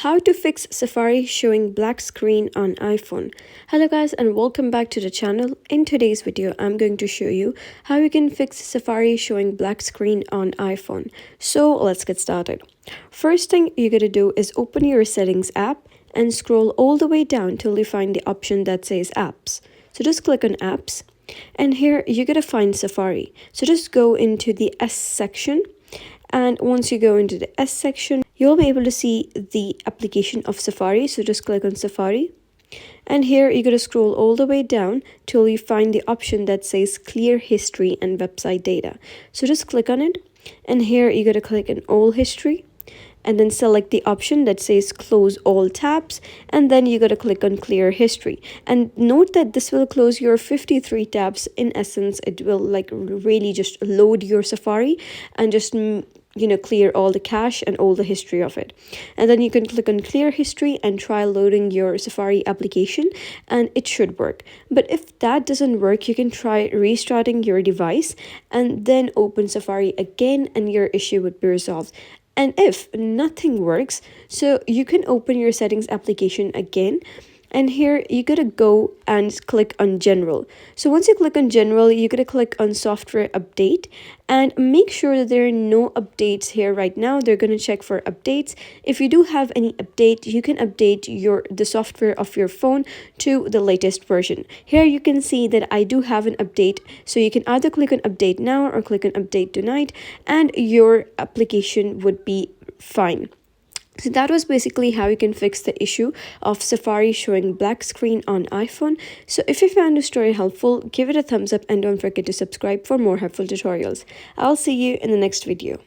How to fix Safari showing black screen on iPhone. Hello guys and welcome back to the channel. In today's video, I'm going to show you how you can fix Safari showing black screen on iPhone. So let's get started. First thing you're going to do is open your settings app and scroll all the way down till you find the option that says apps. So just click on apps and here you're going to find Safari. So just go into the S section. And once you go into the S section, you'll be able to see the application of Safari. So just click on Safari. And here you're going to scroll all the way down till you find the option that says clear history and website data. So just click on it. And here you're going to click on all history. And then select the option that says close all tabs, and then you got to click on clear history. And note that this will close your 53 tabs. In essence, it will like really just load your Safari and just clear all the cache and all the history of it. And then you can click on clear history and try loading your Safari application, and it should work. But if that doesn't work, you can try restarting your device and then open Safari again, and your issue would be resolved. And if nothing works, so you can open your settings application again. And here you gotta go and click on general. So once you click on general, you gotta click on software update and make sure that there are no updates here right now. They're gonna check for updates. If you do have any update, you can update the software of your phone to the latest version. Here you can see that I do have an update. So you can either click on update now or click on update tonight, and your application would be fine. So that was basically how you can fix the issue of Safari showing black screen on iPhone. So if you found the story helpful, give it a thumbs up and don't forget to subscribe for more helpful tutorials. I'll see you in the next video.